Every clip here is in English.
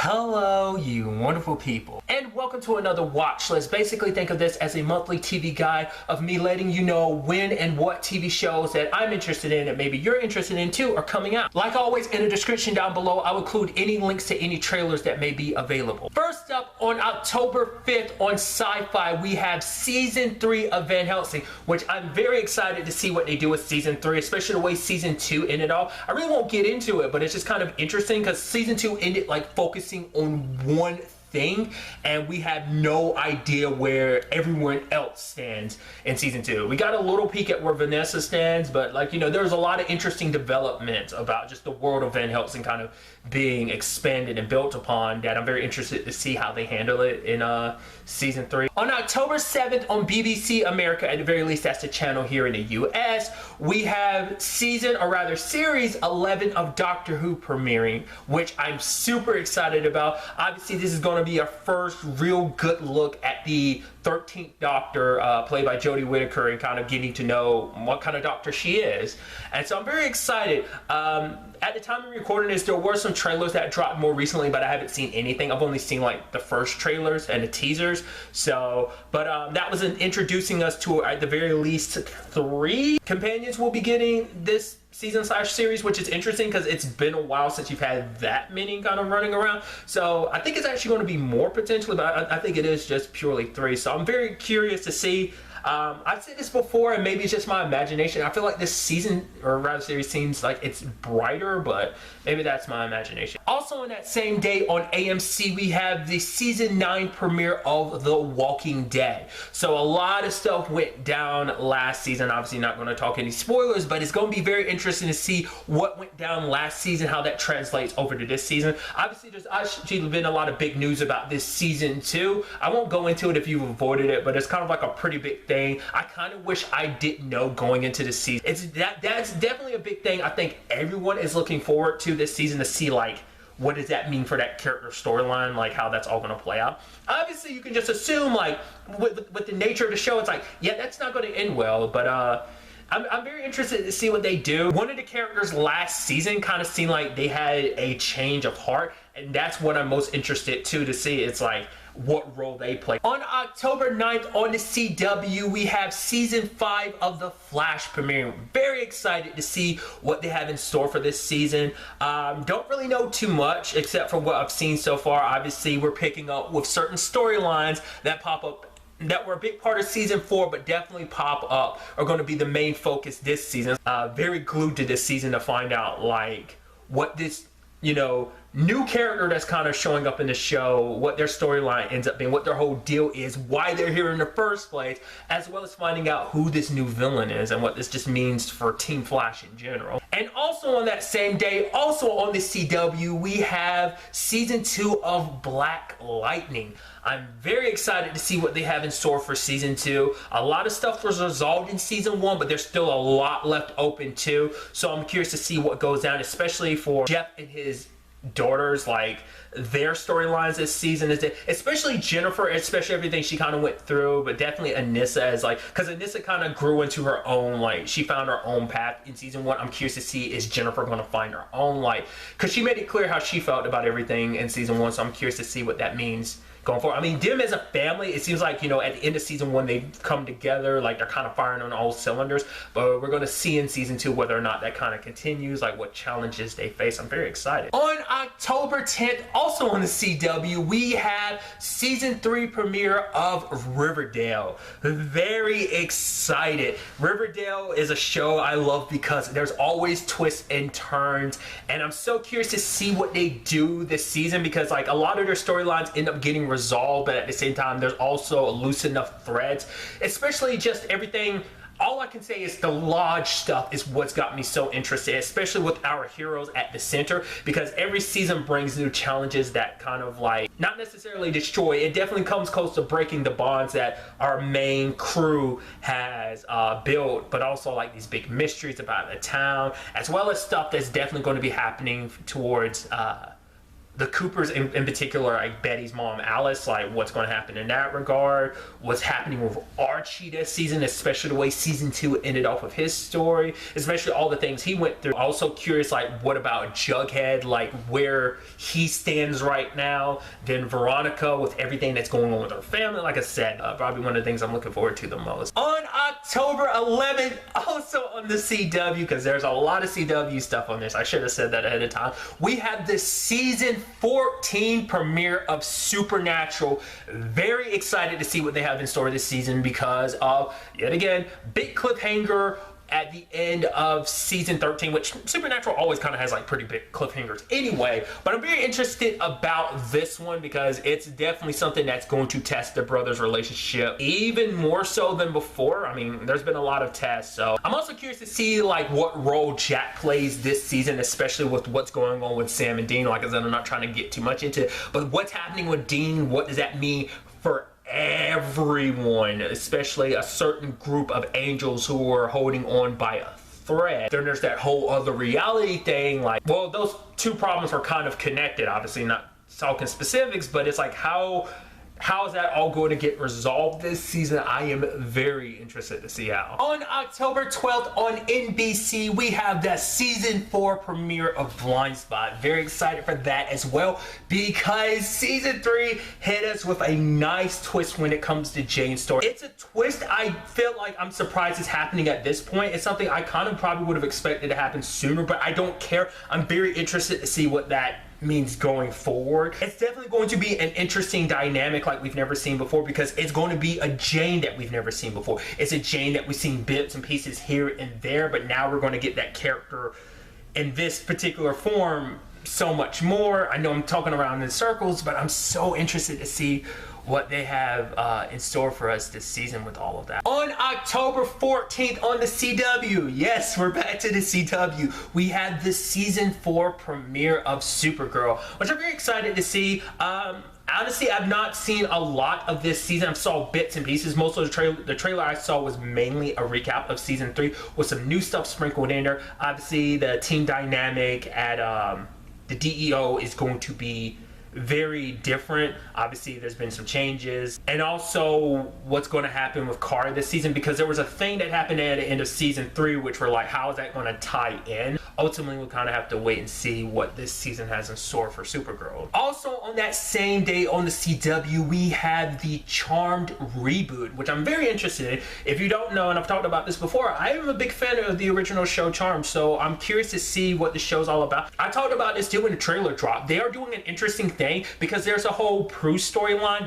Hello, you wonderful people, and welcome to another watch list. Basically, think of this as a monthly TV guide of me letting you know when and what TV shows that I'm interested in and maybe you're interested in too are coming out. Like always, in the description down below, I'll include any links to any trailers that may be available. First up, on October 5th on SciFi, we have Season 3 of Van Helsing, which I'm very excited to see what they do with Season 3, especially the way Season 2 ended off. I really won't get into it, but it's just kind of interesting because Season 2 ended like focusing on one thing, and we have no idea where everyone else stands in Season 2. We got a little peek at where Vanessa stands, but like, you know, there's a lot of interesting developments about just the world of Van Helsing kind of being expanded and built upon that I'm very interested to see how they handle it in Season 3. On October 7th on BBC America, at the very least that's the channel here in the US, we have series 11 of Doctor Who premiering, which I'm super excited about. Obviously this is going to be our first real good look at the 13th Doctor, played by Jodie Whittaker, and kind of getting to know what kind of Doctor she is. And so I'm very excited. At the time of recording this, there were some trailers that dropped more recently, but I haven't seen anything. I've only seen like the first trailers and the teasers. So, but that was introducing us to, at the very least, 3 companions we'll be getting this season/series, which is interesting because it's been a while since you've had that many kind of running around. So I think it's actually going to be more potentially, but I think it is just purely 3. So I'm very curious to see. I've said this before, and maybe it's just my imagination. I feel like this season, or rather series, seems like it's brighter, but maybe that's my imagination. Also on that same day on AMC, we have the Season 9 premiere of The Walking Dead. So a lot of stuff went down last season. Obviously not going to talk any spoilers, but it's going to be very interesting to see what went down last season, how that translates over to this season. Obviously there's actually been a lot of big news about this season too. I won't go into it if you've avoided it, but it's kind of like a pretty big thing. I kind of wish I didn't know going into the season. That's definitely a big thing. I think everyone is looking forward to this season to see, like, what does that mean for that character storyline, like how that's all going to play out. Obviously you can just assume, like, with the nature of the show, it's like, yeah, that's not going to end well, but I'm very interested to see what they do. One of the characters last season kind of seemed like they had a change of heart, and that's what I'm most interested to see. It's like what role they play. On October 9th on the CW, we have Season 5 of The Flash premiering. Very excited to see what they have in store for this season. Don't really know too much except for what I've seen so far. Obviously, we're picking up with certain storylines that pop up that were a big part of Season 4, but definitely pop up, are going to be the main focus this season. Very glued to this season to find out, like, what this, you know, new character that's kind of showing up in the show, what their storyline ends up being, what their whole deal is, why they're here in the first place, as well as finding out who this new villain is and what this just means for Team Flash in general. And also on that same day, also on the CW, we have Season 2 of Black Lightning. I'm very excited to see what they have in store for Season 2. A lot of stuff was resolved in Season 1, but there's still a lot left open too. So I'm curious to see what goes down, especially for Jeff and his daughters, like their storylines this season, is especially Jennifer, especially everything she kind of went through, but definitely Anissa, as like, because Anissa kind of grew into her own, like, she found her own path in Season 1. I'm curious to see, is Jennifer going to find her own, like, because she made it clear how she felt about everything in Season 1, so I'm curious to see what that means going forward. I mean, them as a family, it seems like, you know, at the end of Season 1 they've come together, like they're kind of firing on all cylinders, but we're going to see in Season 2 whether or not that kind of continues, like what challenges they face. I'm very excited. On October 10th, also on the CW, we have Season 3 premiere of Riverdale. Very excited. Riverdale is a show I love because there's always twists and turns, and I'm so curious to see what they do this season, because like a lot of their storylines end up getting resolved, but at the same time there's also loose enough threads, especially just everything. All I can say is the Lodge stuff is what's got me so interested, especially with our heroes at the center, because every season brings new challenges that kind of like, not necessarily destroy, it definitely comes close to breaking the bonds that our main crew has built, but also like these big mysteries about the town, as well as stuff that's definitely going to be happening towards the Coopers in particular, like Betty's mom, Alice, like what's going to happen in that regard, what's happening with Archie this season, especially the way season 2 ended off with his story, especially all the things he went through. Also curious, like what about Jughead, like where he stands right now. Then Veronica with everything that's going on with her family. Like I said, probably one of the things I'm looking forward to the most. On October 11th, also on the CW, because there's a lot of CW stuff on this. I should have said that ahead of time. We have the season 14 premiere of Supernatural. Very excited to see what they have in store this season because of, yet again, big cliffhanger at the end of season 13, which Supernatural always kind of has like pretty big cliffhangers anyway, but I'm very interested about this one because it's definitely something that's going to test the brothers' relationship even more so than before. I mean, there's been a lot of tests, so I'm also curious to see like what role Jack plays this season, especially with what's going on with Sam and Dean. Like I said, I'm not trying to get too much into it, but what's happening with Dean, what does that mean for everyone, especially a certain group of angels who are holding on by a thread. Then there's that whole other reality thing, like, well, those two problems are kind of connected, obviously not talking specifics, but it's like how is that all going to get resolved this season? I am very interested to see how. On October 12th on NBC, we have the season 4 premiere of Blindspot. Very excited for that as well because season 3 hit us with a nice twist when it comes to Jane's story. It's a twist I feel like I'm surprised is happening at this point. It's something I kind of probably would have expected to happen sooner, but I don't care. I'm very interested to see what that means going forward. It's definitely going to be an interesting dynamic like we've never seen before because it's going to be a Jane that we've never seen before. It's a Jane that we've seen bits and pieces here and there, but now we're going to get that character in this particular form so much more. I know I'm talking around in circles, but I'm so interested to see what they have in store for us this season with all of that. On October 14th on the CW, yes, we're back to the CW. We had the season 4 premiere of Supergirl, which I'm very excited to see. Honestly, I've not seen a lot of this season. I saw bits and pieces. Most of the trailer I saw was mainly a recap of season 3 with some new stuff sprinkled in there. Obviously, the team dynamic at the DEO is going to be very different. Obviously there's been some changes, and also what's going to happen with Kara this season, because there was a thing that happened at the end of season 3 which we're like, how is that going to tie in? Ultimately we'll kind of have to wait and see what this season has in store for Supergirl. Also on that same day on the CW, we have the Charmed reboot, which I'm very interested in. If you don't know, and I've talked about this before, I am a big fan of the original show Charmed, so I'm curious to see what the show's all about. I talked about this too when the trailer dropped. They are doing an interesting thing because there's a whole Prue storyline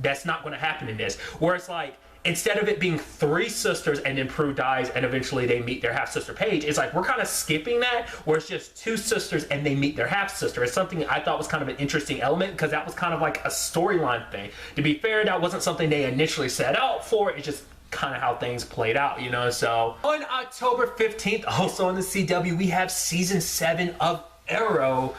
that's not going to happen in this, where it's like, instead of it being 3 sisters and then Prue dies and eventually they meet their half-sister Paige, it's like we're kind of skipping that, where it's just 2 sisters and they meet their half-sister. It's something I thought was kind of an interesting element because that was kind of like a storyline thing. To be fair, that wasn't something they initially set out for. It's just kind of how things played out, you know. So on October 15th, also on the CW, we have season 7 of Arrow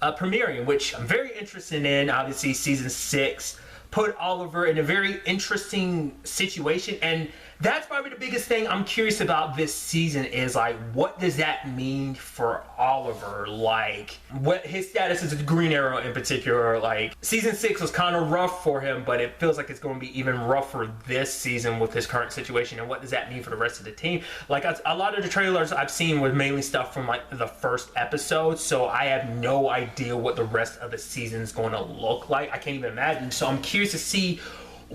premiering, which I'm very interested in. Obviously season 6 put Oliver in a very interesting situation, and that's probably the biggest thing I'm curious about this season is like, what does that mean for Oliver? Like, what his status is with Green Arrow in particular. Like, season 6 was kind of rough for him, but it feels like it's going to be even rougher this season with his current situation, and what does that mean for the rest of the team? Like, a lot of the trailers I've seen were mainly stuff from like the first episode, so I have no idea what the rest of the season is going to look like. I can't even imagine, so I'm curious to see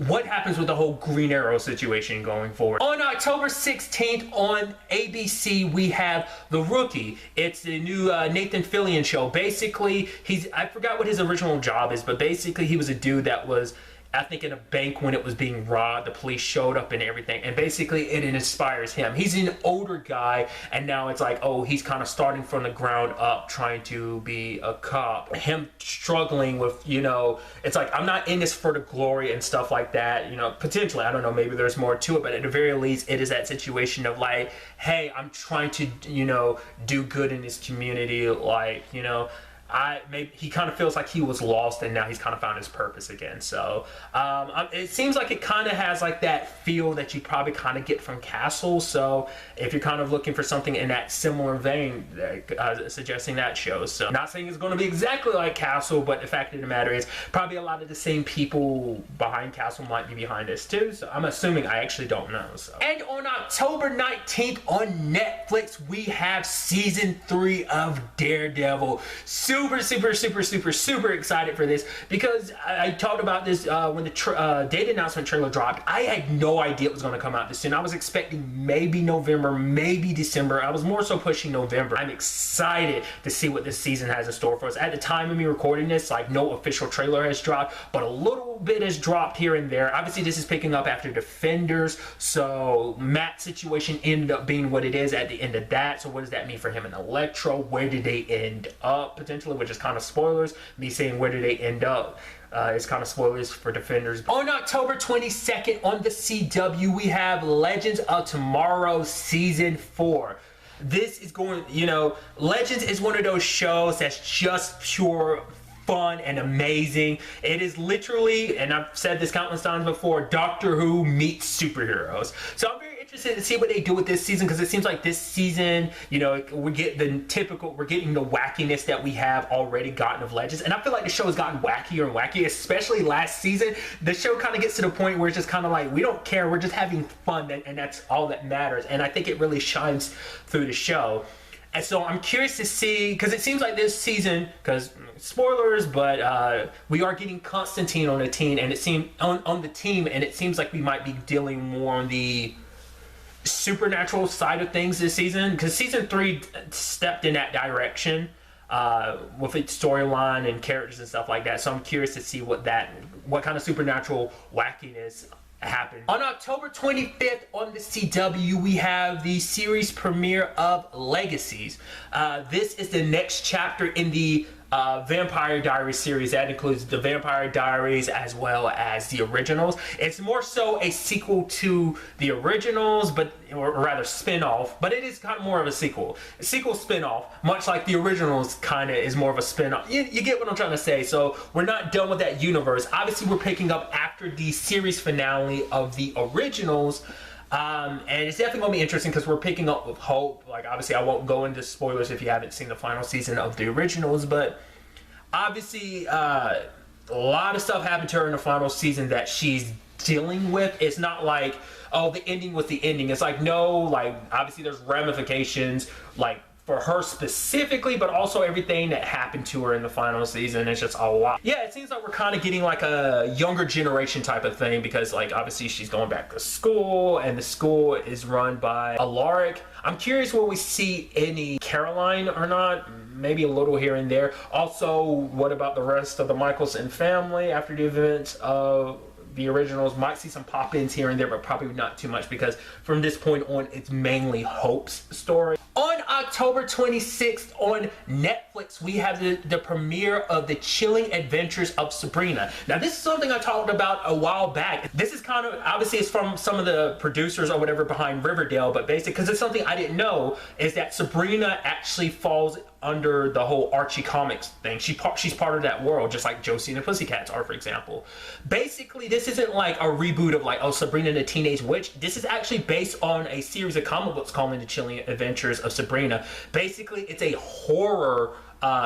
what happens with the whole Green Arrow situation going forward. On October 16th on ABC, we have The Rookie. It's the new Nathan Fillion show. Basically, I forgot what his original job is, but basically he was a dude that was, I think, in a bank when it was being robbed. The police showed up and everything, and basically it inspires him. He's an older guy, and now it's like, oh, he's kind of starting from the ground up trying to be a cop. Him struggling with, you know, it's like, I'm not in this for the glory and stuff like that, you know. Potentially, I don't know, maybe there's more to it, but at the very least it is that situation of like, hey, I'm trying to, you know, do good in this community. Like, you know, maybe he kind of feels like he was lost and now he's kind of found his purpose again. So it seems like it kind of has like that feel that you probably kind of get from Castle. So if you're kind of looking for something in that similar vein, suggesting that show. So not saying it's going to be exactly like Castle, but the fact of the matter is probably a lot of the same people behind Castle might be behind this too. So I'm assuming, I actually don't know. So. And on October 19th on Netflix, we have season 3 of Daredevil. Super excited for this, because I talked about this when the date announcement trailer dropped. I had no idea it was going to come out this soon. I was expecting maybe November, maybe December. I was more so pushing November. I'm excited to see what this season has in store for us. At the time of me recording this, like, no official trailer has dropped, but a little bit has dropped here and there. Obviously this is picking up after Defenders, so Matt's situation ended up being what it is at the end of that. So what does that mean for him and Electro? Where did they end up potentially, which is kind of spoilers. Me saying where did they end up is kind of spoilers for Defenders. On October 22nd on the CW, we have Legends of Tomorrow season 4. This is going, you know, Legends is one of those shows that's just pure fun and amazing. It is literally, and I've said this countless times before, Doctor Who meets superheroes. So I'm very interested to see what they do with this season, because it seems like this season, you know, we're getting the wackiness that we have already gotten of Legends, and I feel like the show has gotten wackier and wackier, especially last season. The show kind of gets to the point where it's just kind of like, we don't care, we're just having fun, and that's all that matters, and I think it really shines through the show. And so I'm curious to see, because it seems like this season, because spoilers, but we are getting Constantine on the team, and it seems on the team, and it seems like we might be dealing more on the supernatural side of things this season, because season 3 stepped in that direction with its storyline and characters and stuff like that. So I'm curious to see what kind of supernatural wackiness happened. On October 25th on the CW, we have the series premiere of Legacies. This is the next chapter in the Vampire Diaries series. That includes the Vampire Diaries as well as the originals. It's more so a sequel to the originals, or rather spin-off, but it is kind of more of a sequel spin-off, much like the originals kind of is more of a spin-off. You get what I'm trying to say. So we're not done with that universe. Obviously we're picking up after the series finale of the originals. And it's definitely going to be interesting because we're picking up with Hope. Like, obviously I won't go into spoilers if you haven't seen the final season of the originals, but obviously a lot of stuff happened to her in the final season that she's dealing with. It's not like, oh, the ending was the ending. It's like, no, like, obviously there's ramifications, like, for her specifically, but also everything that happened to her in the final season. It's just a lot. Yeah, it seems like we're kind of getting like a younger generation type of thing, because like obviously she's going back to school, and the school is run by Alaric. I'm curious, will we see any Caroline or not? Maybe a little here and there. Also, what about the rest of the Michelson family after the events of the originals? Might see some pop-ins here and there, but probably not too much, because from this point on it's mainly Hope's story. On October 26th on Netflix, we have the premiere of The Chilling Adventures of Sabrina. Now this is something I talked about a while back. This is kind of, obviously it's from some of the producers or whatever behind Riverdale, but basically, because it's something I didn't know, is that Sabrina actually falls under the whole Archie Comics thing. She's part of that world, just like Josie and the Pussycats are, for example. Basically, this isn't like a reboot of like, oh, Sabrina the Teenage Witch. This is actually based on a series of comic books called The Chilling Adventures of Sabrina. Basically, it's a horror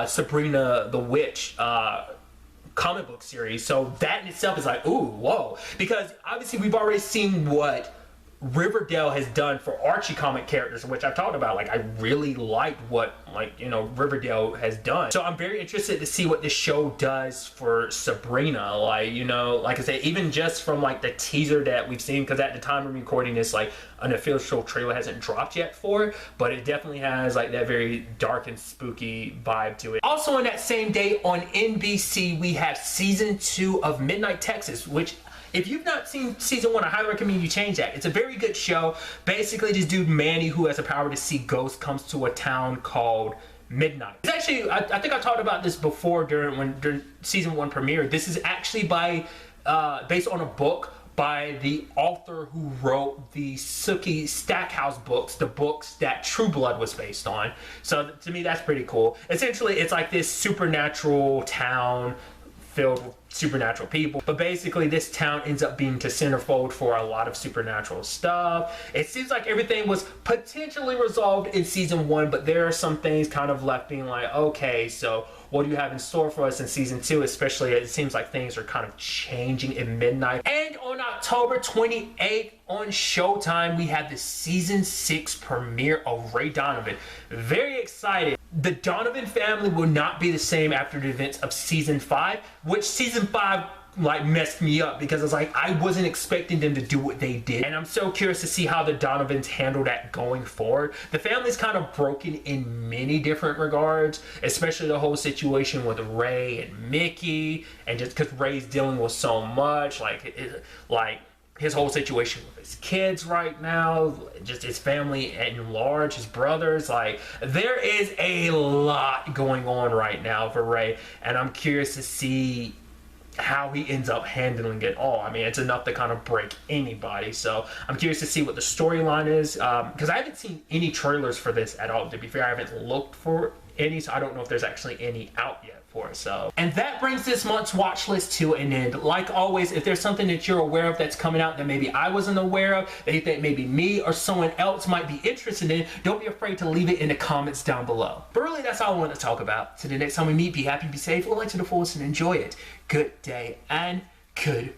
Sabrina the Witch comic book series. So that in itself is like, ooh, whoa. Because obviously we've already seen what Riverdale has done for Archie comic characters, which I've talked about. Like, I really liked what, like, you know, Riverdale has done. So I'm very interested to see what this show does for Sabrina. Like, you know, like I said, even just from like the teaser that we've seen, because at the time of recording this, like, an official trailer hasn't dropped yet for it, but it definitely has like that very dark and spooky vibe to it. Also on that same day on NBC, we have season 2 of Midnight Texas, which, if you've not seen season 1, I highly recommend you change that. It's a very good show. Basically, this dude Manny, who has the power to see ghosts, comes to a town called Midnight. It's actually, I think I talked about this before during season 1 premiere. This is actually based on a book by the author who wrote the Sookie Stackhouse books, the books that True Blood was based on. So to me, that's pretty cool. Essentially, it's like this supernatural town filled with supernatural people, but basically this town ends up being the centerfold for a lot of supernatural stuff. It seems like everything was potentially resolved in season 1, but there are some things kind of left being like, okay, so what do you have in store for us in season 2? Especially, it seems like things are kind of changing in midnight. And on October 28th on Showtime, we had the season 6 premiere of Ray Donovan. Very excited. The Donovan family will not be the same after the events of season 5, which season 5 like messed me up because it's like I wasn't expecting them to do what they did, and I'm so curious to see how the Donovans handle that going forward. The family's kind of broken in many different regards, especially the whole situation with Ray and Mickey, and just because Ray's dealing with so much, like his whole situation with his kids right now, just his family at large, his brothers, like there is a lot going on right now for Ray, and I'm curious to see how he ends up handling it all. I mean, it's enough to kind of break anybody, so I'm curious to see what the storyline is, because I haven't seen any trailers for this at all. To be fair, I haven't looked for any, so I don't know if there's actually any out yet for it. So, and that brings this month's watch list to an end. Like always, if there's something that you're aware of that's coming out that maybe I wasn't aware of, that you think maybe me or someone else might be interested in, don't be afraid to leave it in the comments down below. But really, that's all I wanted to talk about. So the next time we meet, be happy, be safe, live life to the fullest, and enjoy it. Good day and good